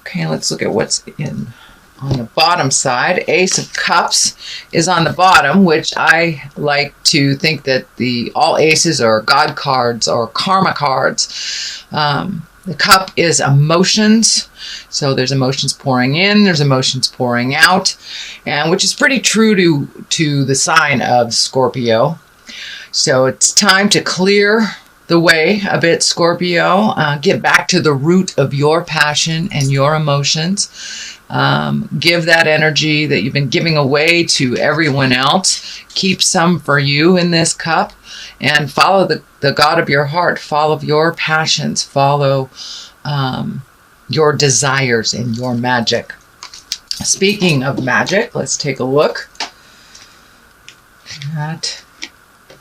Okay, let's look at what's on the bottom side. Ace of Cups is on the bottom, which I like to think that all aces are God cards or karma cards. The cup is emotions. So there's emotions pouring in, there's emotions pouring out, and which is pretty true to the sign of Scorpio. So it's time to clear the way a bit, Scorpio. Get back to the root of your passion and your emotions. Give that energy that you've been giving away to everyone else. Keep some for you in this cup, and follow the God of your heart. Follow your passions. Follow your desires and your magic. Speaking of magic, let's take a look at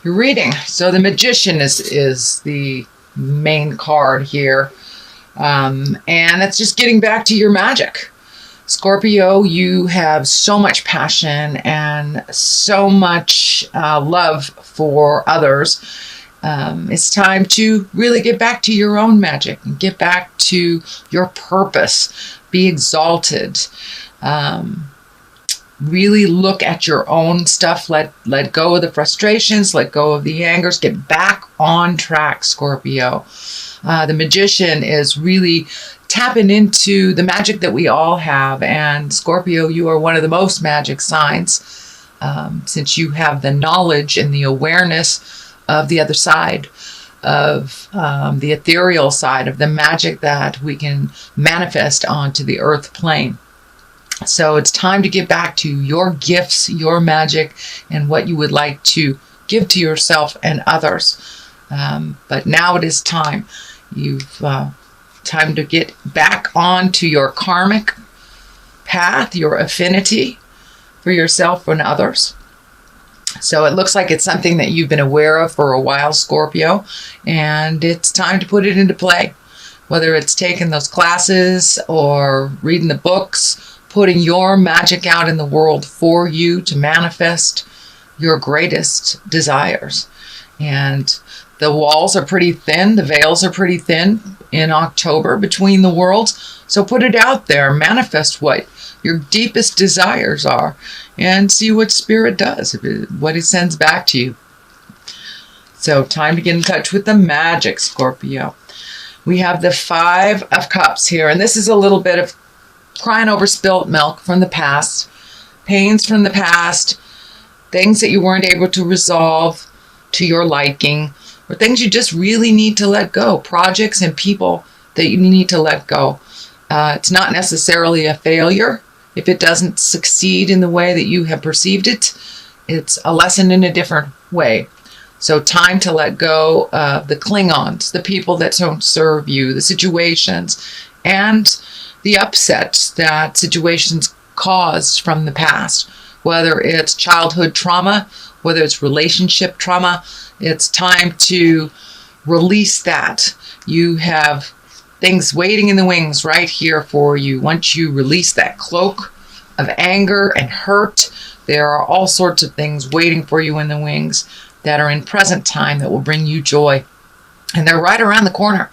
your reading. So the Magician is the main card here, and it's just getting back to your magic. Scorpio, you have so much passion and so much love for others. It's time to really get back to your own magic and get back to your purpose. Be exalted. Really look at your own stuff. Let go of the frustrations. Let go of the angers. Get back on track, Scorpio. The Magician is really tapping into the magic that we all have. And Scorpio, you are one of the most magic signs, since you have the knowledge and the awareness of the other side, of the ethereal side of the magic that we can manifest onto the earth plane. So it's time to get back to your gifts, your magic, and what you would like to give to yourself and others. But now it is time. You've time to get back onto your karmic path, your affinity for yourself and others. So it looks like it's something that you've been aware of for a while, Scorpio, and it's time to put it into play. Whether it's taking those classes or reading the books, putting your magic out in the world for you to manifest your greatest desires. And the walls are pretty thin, the veils are pretty thin in October between the worlds. So put it out there, manifest what your deepest desires are, and see what Spirit does, what it sends back to you. So time to get in touch with the magic, Scorpio. We have the Five of Cups here, and this is a little bit of crying over spilt milk from the past, pains from the past, things that you weren't able to resolve to your liking, or things you just really need to let go, projects and people that you need to let go. It's not necessarily a failure if it doesn't succeed in the way that you have perceived it. It's a lesson in a different way. So time to let go of the Klingons, the people that don't serve you, the situations, and the upsets that situations caused from the past. Whether it's childhood trauma, whether it's relationship trauma, it's time to release that. You have things waiting in the wings right here for you. Once you release that cloak of anger and hurt, there are all sorts of things waiting for you in the wings that are in present time that will bring you joy. And they're right around the corner.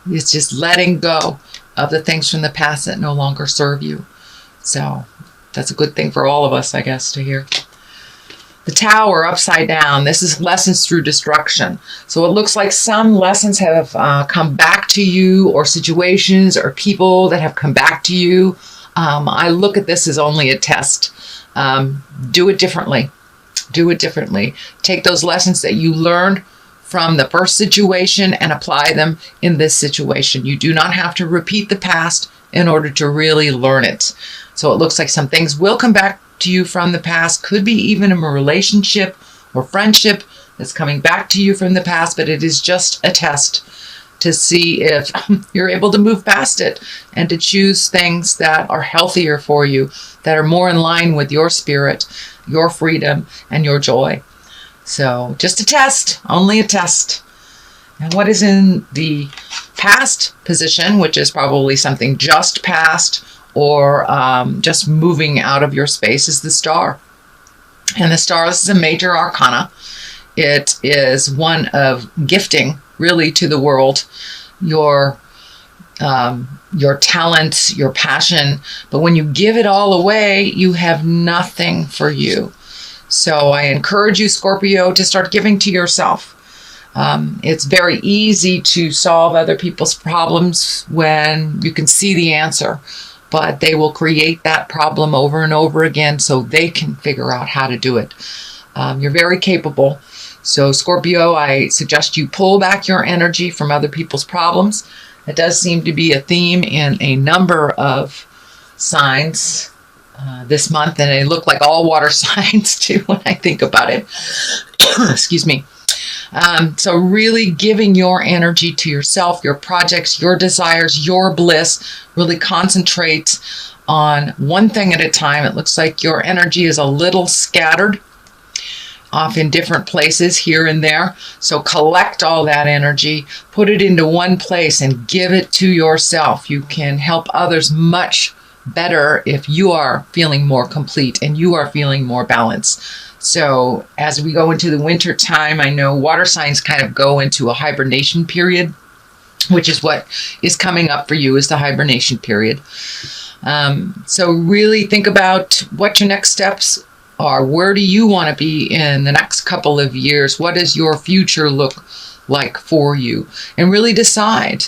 It's just letting go of the things from the past that no longer serve you. So that's a good thing for all of us, I guess, to hear. The Tower upside down. This is lessons through destruction. So it looks like some lessons have come back to you, or situations or people that have come back to you. I look at this as only a test. Do it differently. Do it differently. Take those lessons that you learned from the first situation and apply them in this situation. You do not have to repeat the past in order to really learn it. So it looks like some things will come back to you from the past. Could be even a relationship or friendship that's coming back to you from the past, but it is just a test to see if you're able to move past it and to choose things that are healthier for you, that are more in line with your spirit, your freedom, and your joy. So just a test, only a test. And what is in the past position, which is probably something just past or just moving out of your space, is the Star. And the Star, this is a major arcana. It is one of gifting, really, to the world. Your your talents, your passion. But when you give it all away, you have nothing for you. So I encourage you, Scorpio, to start giving to yourself. It's very easy to solve other people's problems when you can see the answer, but they will create that problem over and over again so they can figure out how to do it. You're very capable. So Scorpio, I suggest you pull back your energy from other people's problems. It does seem to be a theme in a number of signs this month, and they look like all water signs too when I think about it. Excuse me. So really giving your energy to yourself, your projects, your desires, your bliss. Really concentrate on one thing at a time. It looks like your energy is a little scattered off in different places here and there. So collect all that energy, put it into one place and give it to yourself. You can help others much better if you are feeling more complete and you are feeling more balanced. So as we go into the winter time, I know water signs kind of go into a hibernation period, which is what is coming up for you, is the hibernation period. So really think about what your next steps are. Where do you want to be in the next couple of years? What does your future look like for you? And really decide.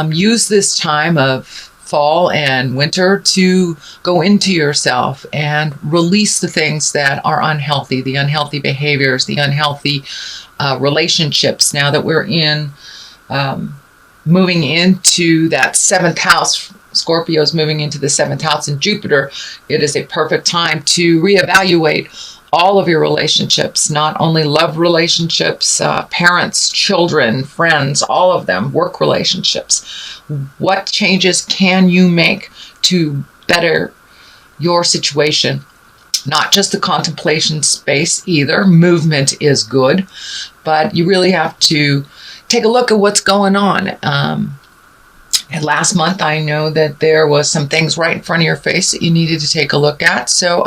Use this time of fall and winter to go into yourself and release the things that are unhealthy, the unhealthy behaviors, the unhealthy relationships. Now that we're moving into that 7th house, Scorpio's moving into the 7th house in Jupiter, it is a perfect time to reevaluate all of your relationships, not only love relationships, parents, children, friends, all of them, work relationships. What changes can you make to better your situation? Not just the contemplation space either. Movement is good, but you really have to take a look at what's going on. And last month, I know that there was some things right in front of your face that you needed to take a look at. So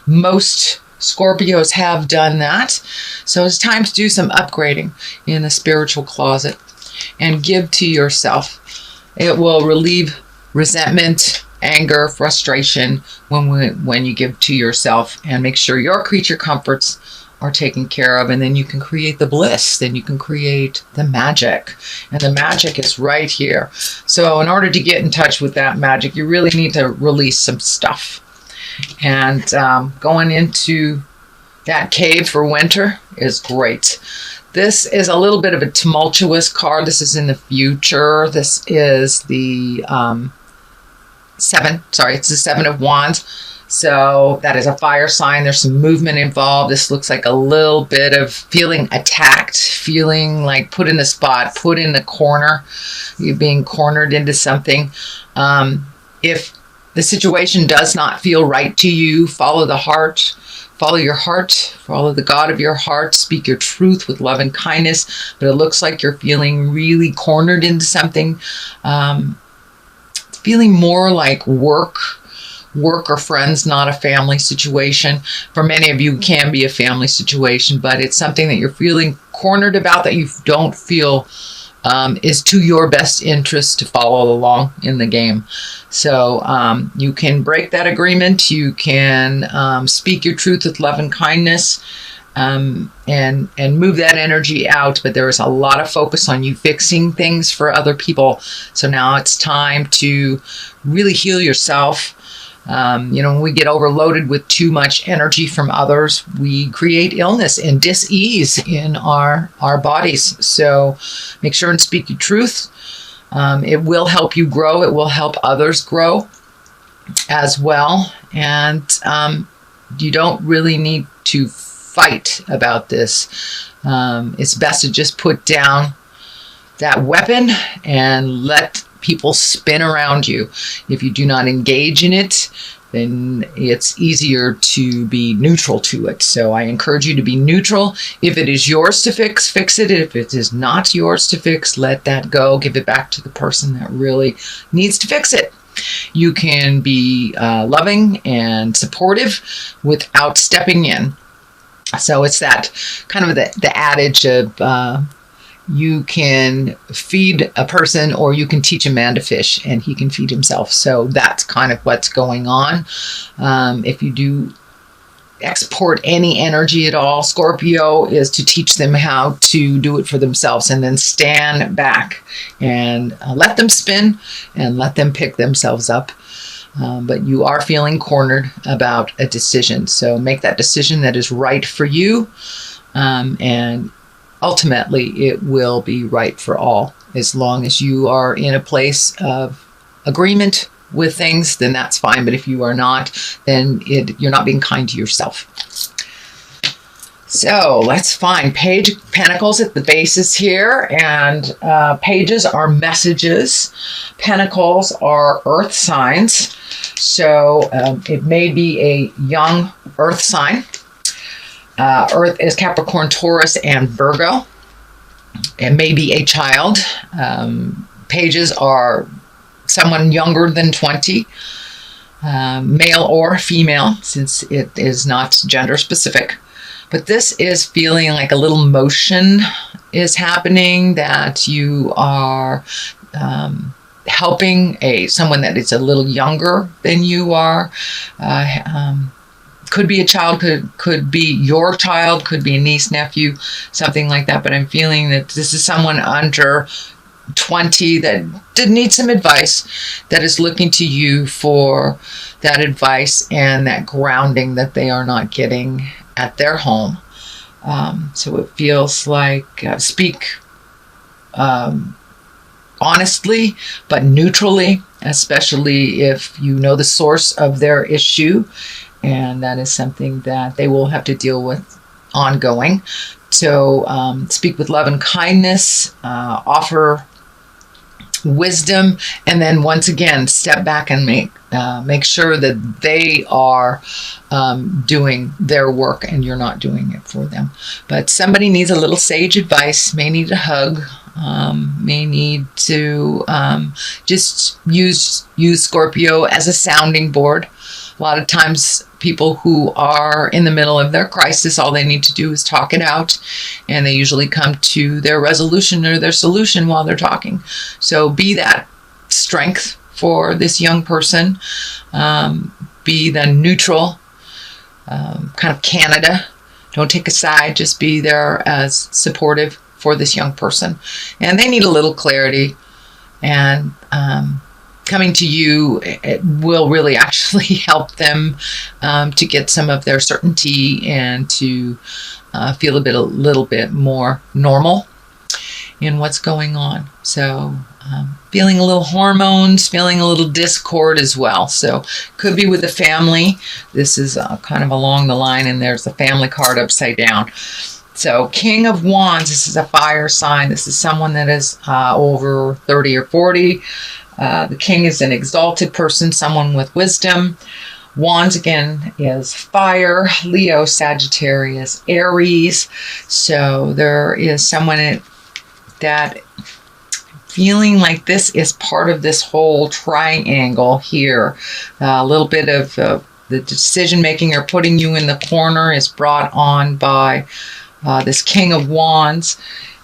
most Scorpios have done that. So it's time to do some upgrading in the spiritual closet and give to yourself. It will relieve resentment, anger, frustration when you give to yourself, and make sure your creature comforts are taken care of, and then you can create the bliss, then you can create the magic, and the magic is right here. So in order to get in touch with that magic, you really need to release some stuff. And going into that cave for winter is great. This is a little bit of a tumultuous card. This is in the future. This is the it's the 7 of Wands. So that is a fire sign. There's some movement involved. This looks like a little bit of feeling attacked, feeling like put in the spot, put in the corner. You're being cornered into something. If the situation does not feel right to you, follow the heart. Follow your heart. Follow the God of your heart. Speak your truth with love and kindness. But it looks like you're feeling really cornered into something. Feeling more like work or friends, not a family situation. For many of you, it can be a family situation, but it's something that you're feeling cornered about, that you don't feel is to your best interest to follow along in the game. So you can break that agreement. You can speak your truth with love and kindness, and move that energy out. But there is a lot of focus on you fixing things for other people. So now it's time to really heal yourself. When we get overloaded with too much energy from others, we create illness and dis-ease in our bodies. So make sure and speak your truth. It will help you grow. It will help others grow as well. And you don't really need to fight about this. It's best to just put down that weapon and let people spin around you. If you do not engage in it, then it's easier to be neutral to it. So I encourage you to be neutral. If it is yours to fix, fix it. If it is not yours to fix, let that go. Give it back to the person that really needs to fix it. You can be loving and supportive without stepping in. So it's that kind of the adage of you can feed a person or you can teach a man to fish and he can feed himself. So that's kind of what's going on. If you do export any energy at all, Scorpio, is to teach them how to do it for themselves and then stand back and let them spin and let them pick themselves up. But you are feeling cornered about a decision. So make that decision that is right for you. And ultimately, it will be right for all. As long as you are in a place of agreement with things, then that's fine. But if you are not, then you're not being kind to yourself. So let's find Page of Pentacles at the bases here. And pages are messages. Pentacles are earth signs. So it may be a young earth sign. Earth is Capricorn, Taurus, and Virgo. It may be a child. Pages are someone younger than 20, male or female, since it is not gender specific. But this is feeling like a little motion is happening, that you are helping someone that is a little younger than you are. Could be a child, could be your child, could be a niece, nephew, something like that. But I'm feeling that this is someone under 20 that did need some advice, that is looking to you for that advice and that grounding that they are not getting at their home. So it feels like speak honestly, but neutrally, especially if you know the source of their issue. And that is something that they will have to deal with ongoing. So speak with love and kindness, offer wisdom, and then once again, step back and make sure that they are doing their work and you're not doing it for them. But somebody needs a little sage advice, may need a hug, may need to just use Scorpio as a sounding board. A lot of times people who are in the middle of their crisis, all they need to do is talk it out, and they usually come to their resolution or their solution while they're talking. So be that strength for this young person. Be the neutral, kind of Canada. Don't take a side, just be there as supportive for this young person. And they need a little clarity, and coming to you, it will really actually help them to get some of their certainty and to feel a little bit more normal in what's going on. So feeling a little hormones, feeling a little discord as well. So could be with the family. This is kind of along the line, and there's the family card upside down. So King of Wands, this is a fire sign. This is someone that is over 30 or 40. The king is an exalted person, someone with wisdom. Wands, again, is fire. Leo, Sagittarius, Aries. So there is someone that feeling like this is part of this whole triangle here. A little bit of the decision making or putting you in the corner is brought on by this King of Wands.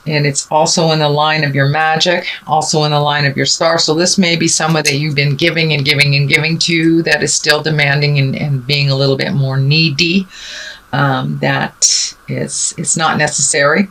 And it's also in the line of your magic, also in the line of your star. So this may be someone that you've been giving and giving and giving to, that is still demanding and being a little bit more needy. It's not necessary.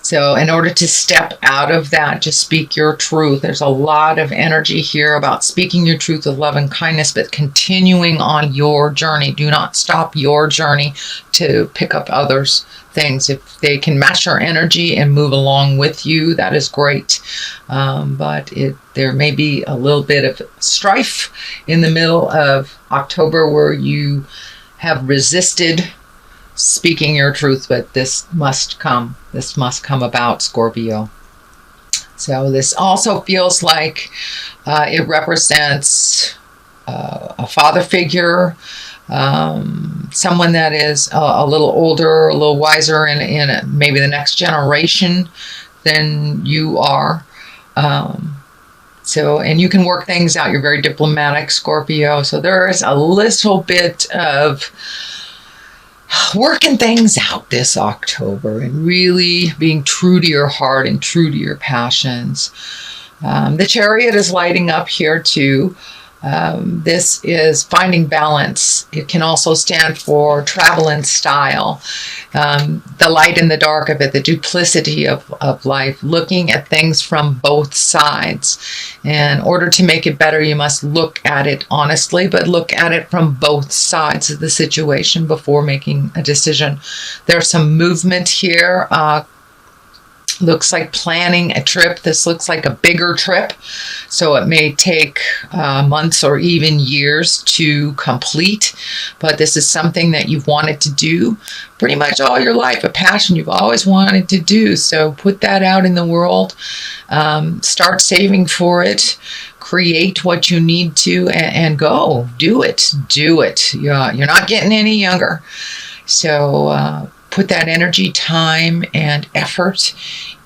So in order to step out of that, just speak your truth. There's a lot of energy here about speaking your truth with love and kindness, but continuing on your journey. Do not stop your journey to pick up others' things. If they can match your energy and move along with you, that is great. But there may be a little bit of strife in the middle of October where you have resisted speaking your truth, but this must come. This must come about, Scorpio. So this also feels like it represents a father figure, someone that is a little older, a little wiser in maybe the next generation than you are. And you can work things out. You're very diplomatic, Scorpio. So there is a little bit of working things out this October and really being true to your heart and true to your passions. The Chariot is lighting up here too. This is finding balance. It can also stand for travel and style. The light and the dark of it, the duplicity of life, looking at things from both sides. In order to make it better, you must look at it honestly, but look at it from both sides of the situation before making a decision. There's some movement here. Looks like planning a trip. This looks like a bigger trip, so it may take months or even years to complete, but this is something that you've wanted to do pretty much all your life, a passion you've always wanted to do. So put that out in the world, start saving for it, create what you need to, and go do it. You're not getting any younger, so put that energy, time, and effort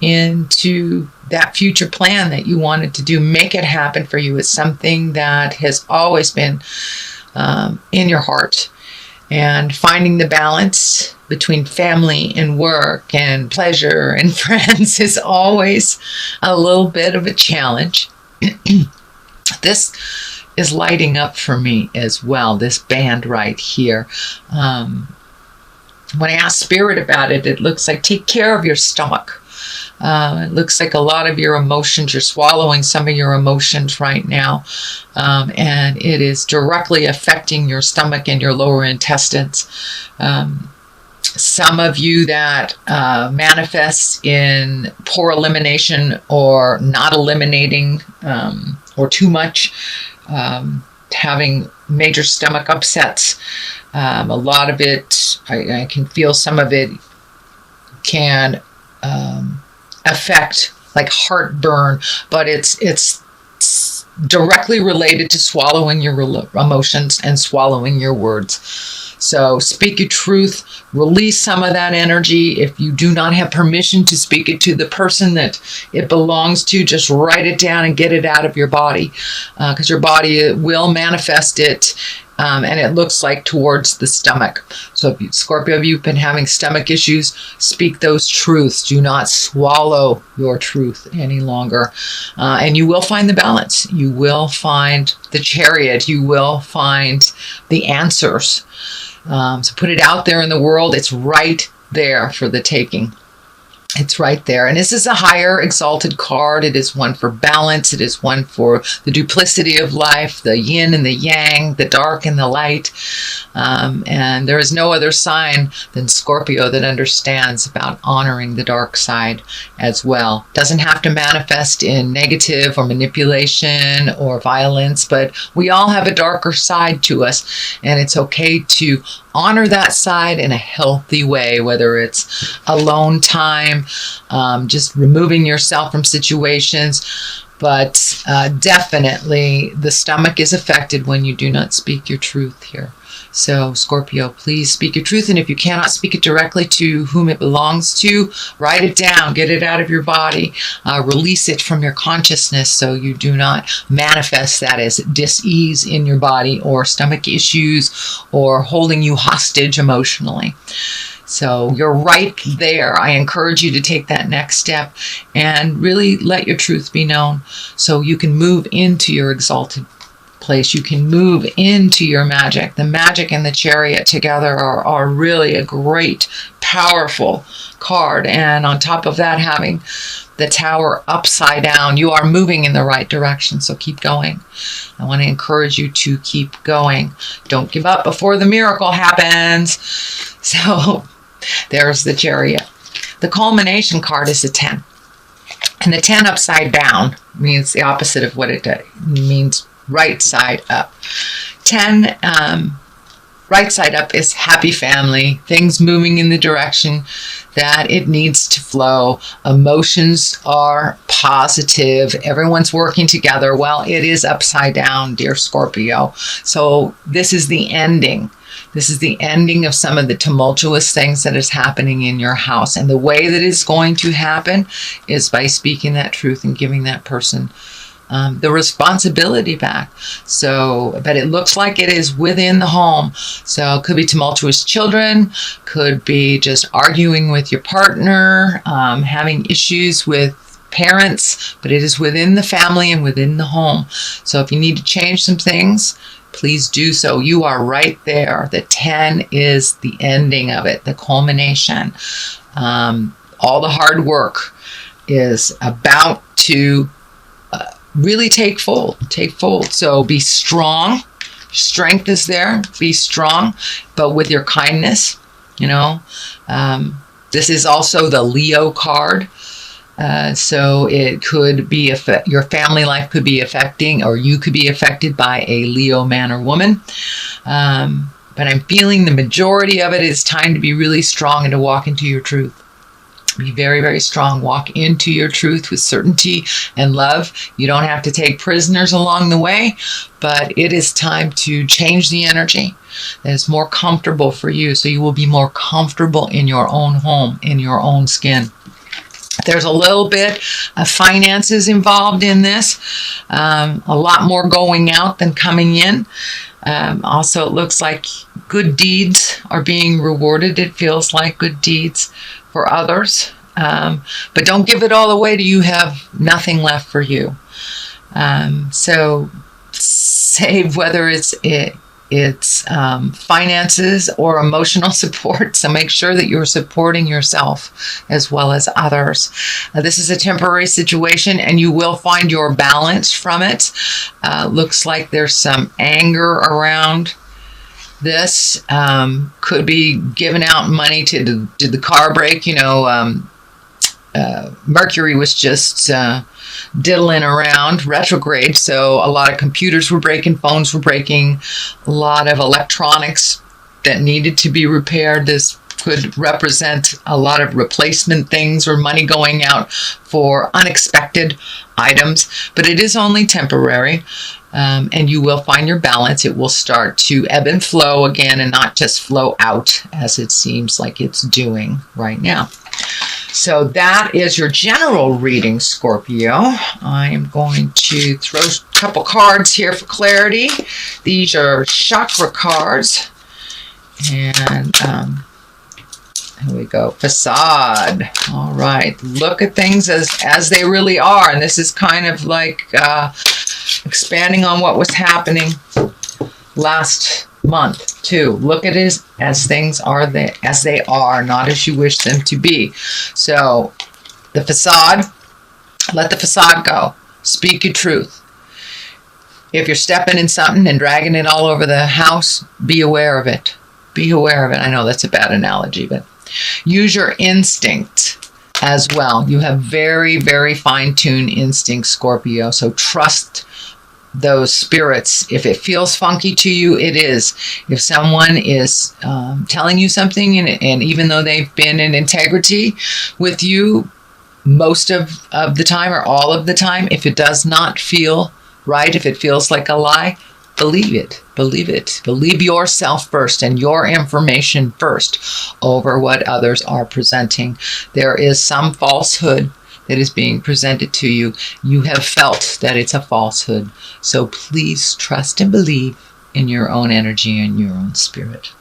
into that future plan that you wanted to do. Make it happen for you. It's something that has always been in your heart. And finding the balance between family and work and pleasure and friends is always a little bit of a challenge. This is lighting up for me as well, this band right here. When I ask Spirit about it, it looks like take care of your stomach. It looks like a lot of your emotions, you're swallowing some of your emotions right now, and it is directly affecting your stomach and your lower intestines. Some of you that manifest in poor elimination or not eliminating or too much, having major stomach upsets. A lot of it, I can feel some of it can affect like heartburn, but it's directly related to swallowing your emotions and swallowing your words. So speak your truth, release some of that energy. If you do not have permission to speak it to the person that it belongs to, just write it down and get it out of your body, because your body will manifest it. And it looks like towards the stomach. So if you, Scorpio, if you've been having stomach issues, speak those truths. Do not swallow your truth any longer. And you will find the balance. You will find the Chariot. You will find the answers. So put it out there in the world. It's right there for the taking. It's right there. And this is a higher exalted card. It is one for balance. It is one for the duplicity of life, the yin and the yang, the dark and the light. And there is no other sign than Scorpio that understands about honoring the dark side as well. Doesn't have to manifest in negative or manipulation or violence, but we all have a darker side to us. And it's okay to honor that side in a healthy way, whether it's alone time, just removing yourself from situations. But definitely the stomach is affected when you do not speak your truth here. So Scorpio, please speak your truth. And if you cannot speak it directly to whom it belongs to, write it down, get it out of your body, release it from your consciousness so you do not manifest that as dis-ease in your body or stomach issues or holding you hostage emotionally. So you're right there. I encourage you to take that next step and really let your truth be known so you can move into your exalted place. You can move into your magic. The magic and the Chariot together are really a great, powerful card. And on top of that, having the Tower upside down, you are moving in the right direction. So keep going. I want to encourage you to keep going. Don't give up before the miracle happens. So there's the Chariot. The culmination card is the 10. And the 10 upside down means the opposite of what it means. Right side up. 10, right side up is happy family, things moving in the direction that it needs to flow. Emotions are positive. Everyone's working together. Well, it is upside down, dear Scorpio. So this is the ending. This is the ending of some of the tumultuous things that is happening in your house. And the way that it's going to happen is by speaking that truth and giving that person the responsibility back. So, but it looks like it is within the home. So it could be tumultuous children, could be just arguing with your partner, having issues with parents, but it is within the family and within the home. So if you need to change some things, please do so. You are right there. The 10 is the ending of it, the culmination. All the hard work is about to really take fold. So be strong. Strength is there. Be strong, but with your kindness. This is also the Leo card. So it could be your family life could be affecting, or you could be affected by a Leo man or woman. But I'm feeling the majority of it is time to be really strong and to walk into your truth. Be very, very strong. Walk into your truth with certainty and love. You don't have to take prisoners along the way, but it is time to change the energy that is more comfortable for you, so you will be more comfortable in your own home, in your own skin. There's a little bit of finances involved in this, a lot more going out than coming in. Also, it looks like good deeds are being rewarded. It feels like good deeds for others. But don't give it all away till you have nothing left for you. So save, whether it's finances or emotional support. So make sure that you're supporting yourself as well as others. This is a temporary situation, and you will find your balance from it. Looks like there's some anger around this. Could be giving out money to the car break. Mercury was just diddling around retrograde, so a lot of computers were breaking, phones were breaking, a lot of electronics that needed to be repaired. This could represent a lot of replacement things or money going out for unexpected items, but it is only temporary. And you will find your balance. It will start to ebb and flow again, and not just flow out as it seems like it's doing right now. So that is your general reading, Scorpio. I'm going to throw a couple cards here for clarity. These are chakra cards. And here we go. Facade. All right. Look at things as they really are. And this is kind of like expanding on what was happening last month too. Look at it as things are as they are, not as you wish them to be. So the facade, let the facade go. Speak your truth. If you're stepping in something and dragging it all over the house, be aware of it. Be aware of it. I know that's a bad analogy, but use your instinct as well. You have very, very fine-tuned instincts, Scorpio. So trust those spirits. If it feels funky to you, it is. If someone is telling you something, and even though they've been in integrity with you most of the time or all of the time, if it does not feel right, if it feels like a lie, believe it. Believe it. Believe yourself first and your information first over what others are presenting. There is some falsehood that is being presented to you. You have felt that it's a falsehood. So please trust and believe in your own energy and your own spirit.